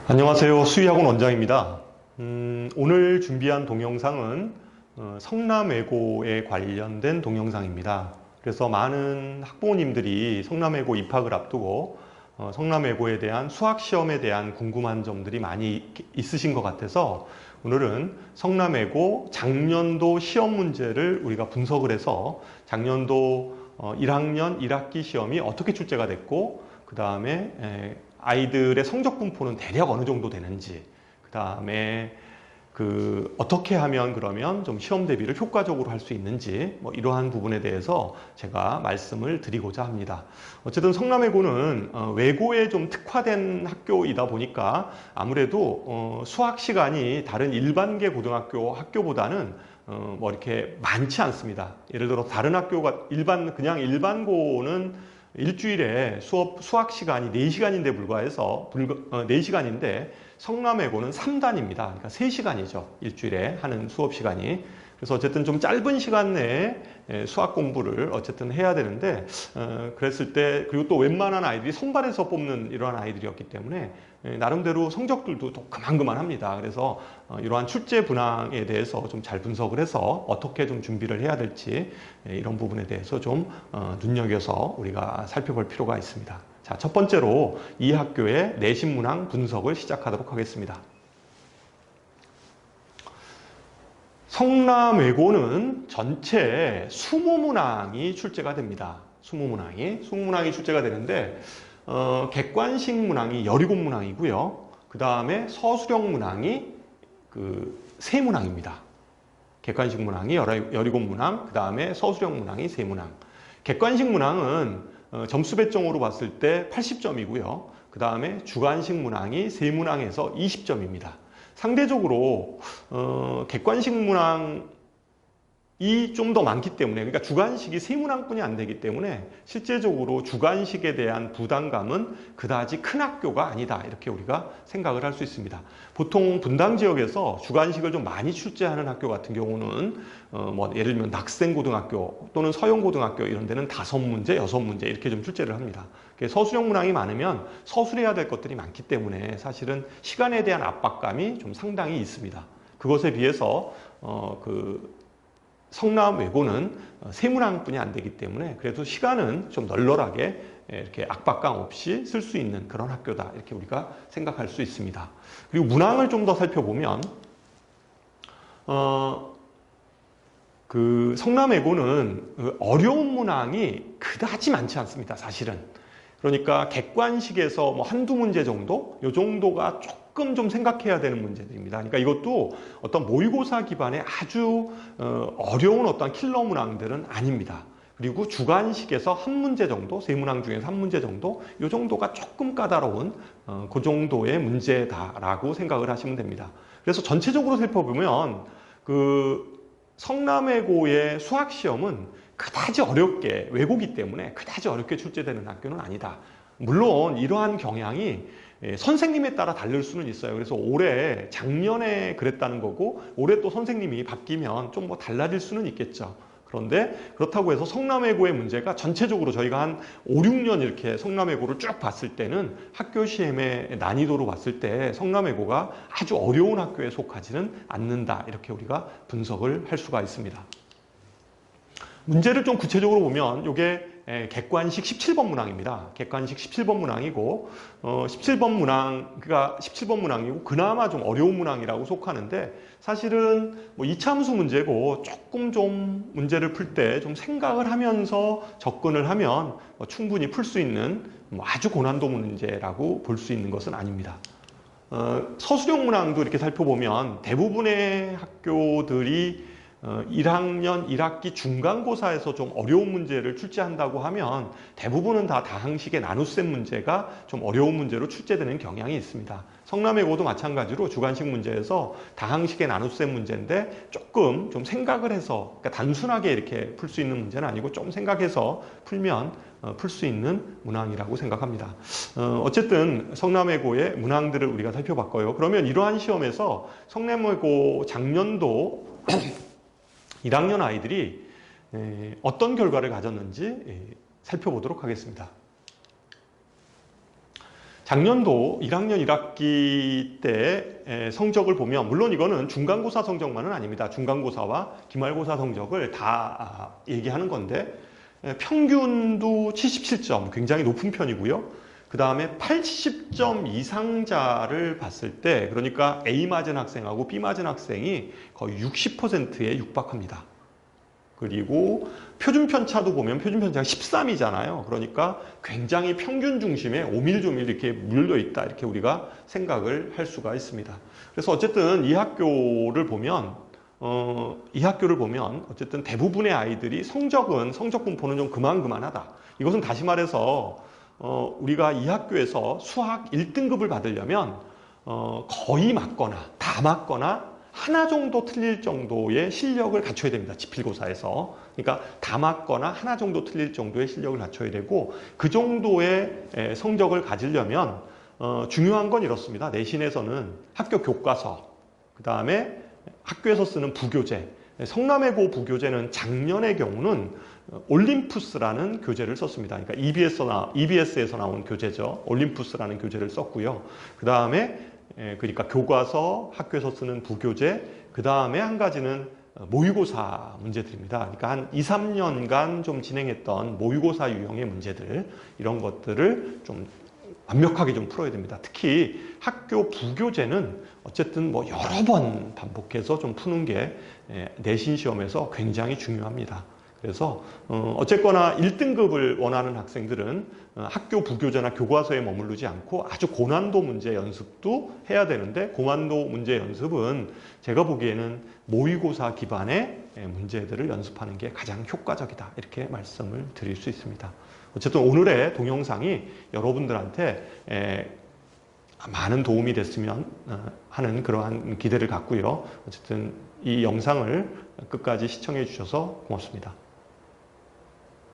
안녕하세요. 수의학원 원장입니다. 오늘 준비한 동영상은 성남외고에 관련된 동영상입니다. 그래서 많은 학부모님들이 성남외고 입학을 앞두고 성남외고에 대한 수학시험에 대한 궁금한 점들이 많이 있으신 것 같아서 오늘은 성남외고 작년도 시험 문제를 우리가 분석을 해서 작년도 1학년 1학기 시험이 어떻게 출제가 됐고 그 다음에 아이들의 성적 분포는 대략 어느 정도 되는지, 그 다음에 어떻게 하면 그러면 좀 시험 대비를 효과적으로 할 수 있는지, 이러한 부분에 대해서 제가 말씀을 드리고자 합니다. 어쨌든 성남외고는 외고에 좀 특화된 학교이다 보니까 아무래도 수학 시간이 다른 일반계 고등학교 학교보다는 이렇게 많지 않습니다. 예를 들어 다른 학교가 그냥 일반고는 일주일에 수학 시간이 4시간인데 불과해서 4시간인데 성남외고는 3단입니다. 그러니까 3시간이죠. 일주일에 하는 수업 시간이. 그래서 어쨌든 좀 짧은 시간 내에 수학 공부를 어쨌든 해야 되는데 그랬을 때, 그리고 또 웬만한 아이들이 선발해서 뽑는 이러한 아이들이었기 때문에 나름대로 성적들도 또 그만합니다. 그래서 이러한 출제 분황에 대해서 좀 잘 분석을 해서 어떻게 좀 준비를 해야 될지 이런 부분에 대해서 좀 눈여겨서 우리가 살펴볼 필요가 있습니다. 자, 첫 번째로 이 학교의 내신 문항 분석을 시작하도록 하겠습니다. 성남외고는 전체 20문항이 출제가 됩니다. 20문항이 출제가 되는데 객관식 문항이 17문항이고요. 그 다음에 서술형 문항이 3문항입니다. 객관식 문항이 17문항, 그 다음에 서술형 문항이 3문항. 객관식 문항은 점수 배점으로 봤을 때 80점이고요. 그 다음에 주관식 문항이 3문항에서 20점입니다. 상대적으로 객관식 문항이 좀 더 많기 때문에, 그러니까 주관식이 3문항뿐이 안 되기 때문에 실제적으로 주관식에 대한 부담감은 그다지 큰 학교가 아니다, 이렇게 우리가 생각을 할 수 있습니다. 보통 분당 지역에서 주관식을 좀 많이 출제하는 학교 같은 경우는 예를 들면 낙생고등학교 또는 서영고등학교 이런 데는 5문제, 6문제 이렇게 좀 출제를 합니다. 서술형 문항이 많으면 서술해야 될 것들이 많기 때문에 사실은 시간에 대한 압박감이 좀 상당히 있습니다. 그것에 비해서 성남외고는 3문항뿐이 안 되기 때문에 그래도 시간은 좀 널널하게 이렇게 압박감 없이 쓸 수 있는 그런 학교다, 이렇게 우리가 생각할 수 있습니다. 그리고 문항을 좀 더 살펴보면 성남외고는 어려운 문항이 그다지 많지 않습니다, 사실은. 그러니까 객관식에서 한두 문제 정도? 이 정도가 조금 좀 생각해야 되는 문제들입니다. 그러니까 이것도 어떤 모의고사 기반의 아주 어려운 어떤 킬러 문항들은 아닙니다. 그리고 주관식에서 한 문제 정도, 3문항 중에서 한 문제 정도, 이 정도가 조금 까다로운 그 정도의 문제다라고 생각을 하시면 됩니다. 그래서 전체적으로 살펴보면 성남외고의 수학시험은 그다지 어렵게, 외고기 때문에 그다지 어렵게 출제되는 학교는 아니다. 물론 이러한 경향이 선생님에 따라 다를 수는 있어요. 그래서 작년에 그랬다는 거고 올해 또 선생님이 바뀌면 좀 달라질 수는 있겠죠. 그런데 그렇다고 해서 성남외고의 문제가 전체적으로 저희가 한 5, 6년 이렇게 성남외고를 쭉 봤을 때는 학교 시험의 난이도로 봤을 때 성남외고가 아주 어려운 학교에 속하지는 않는다, 이렇게 우리가 분석을 할 수가 있습니다. 문제를 좀 구체적으로 보면 이게 객관식 17번 문항입니다. 객관식 17번 문항이고 17번 문항이고 그나마 좀 어려운 문항이라고 속하는데, 사실은 이차함수 문제고 조금 좀 문제를 풀 때 좀 생각을 하면서 접근을 하면 충분히 풀 수 있는 아주 고난도 문제라고 볼 수 있는 것은 아닙니다. 서술형 문항도 이렇게 살펴보면 대부분의 학교들이 1학년 1학기 중간고사에서 좀 어려운 문제를 출제한다고 하면 대부분은 다 다항식의 나눗셈 문제가 좀 어려운 문제로 출제되는 경향이 있습니다. 성남외고도 마찬가지로 주관식 문제에서 다항식의 나눗셈 문제인데 조금 좀 생각을 해서, 그러니까 단순하게 이렇게 풀 수 있는 문제는 아니고 좀 생각해서 풀면 풀 수 있는 문항이라고 생각합니다. 어쨌든 성남외고의 문항들을 우리가 살펴봤고요. 그러면 이러한 시험에서 성남외고 작년도 1학년 아이들이 어떤 결과를 가졌는지 살펴보도록 하겠습니다. 작년도 1학년 1학기 때 성적을 보면, 물론 이거는 중간고사 성적만은 아닙니다. 중간고사와 기말고사 성적을 다 얘기하는 건데, 평균도 77점, 굉장히 높은 편이고요. 그 다음에 80점 이상자를 봤을 때, 그러니까 A 맞은 학생하고 B 맞은 학생이 거의 60%에 육박합니다. 그리고 표준편차도 보면 표준편차가 13이잖아요. 그러니까 굉장히 평균 중심에 오밀조밀 이렇게 물려 있다, 이렇게 우리가 생각을 할 수가 있습니다. 그래서 어쨌든 이 학교를 보면 어쨌든 대부분의 아이들이 성적 분포는 좀 그만하다. 이것은 다시 말해서 우리가 이 학교에서 수학 1등급을 받으려면 거의 맞거나 다 맞거나 하나 정도 틀릴 정도의 실력을 갖춰야 됩니다. 지필고사에서. 그러니까 다 맞거나 하나 정도 틀릴 정도의 실력을 갖춰야 되고, 그 정도의 성적을 가지려면 중요한 건 이렇습니다. 내신에서는 학교 교과서, 그 다음에 학교에서 쓰는 부교재, 성남외고 부교재는 작년의 경우는 올림푸스라는 교재를 썼습니다. 그러니까 EBS에서 나온 교재죠. 올림푸스라는 교재를 썼고요. 그 다음에 그러니까 교과서, 학교에서 쓰는 부교재, 그 다음에 한 가지는 모의고사 문제들입니다. 그러니까 한 2, 3년간 좀 진행했던 모의고사 유형의 문제들, 이런 것들을 좀 완벽하게 좀 풀어야 됩니다. 특히 학교 부교재는 어쨌든 뭐 여러 번 반복해서 좀 푸는 게 내신 시험에서 굉장히 중요합니다. 그래서 어쨌거나 1등급을 원하는 학생들은 학교 부교재나 교과서에 머무르지 않고 아주 고난도 문제 연습도 해야 되는데, 고난도 문제 연습은 제가 보기에는 모의고사 기반의 문제들을 연습하는 게 가장 효과적이다, 이렇게 말씀을 드릴 수 있습니다. 어쨌든 오늘의 동영상이 여러분들한테 많은 도움이 됐으면 하는 그러한 기대를 갖고요. 어쨌든 이 영상을 끝까지 시청해 주셔서 고맙습니다.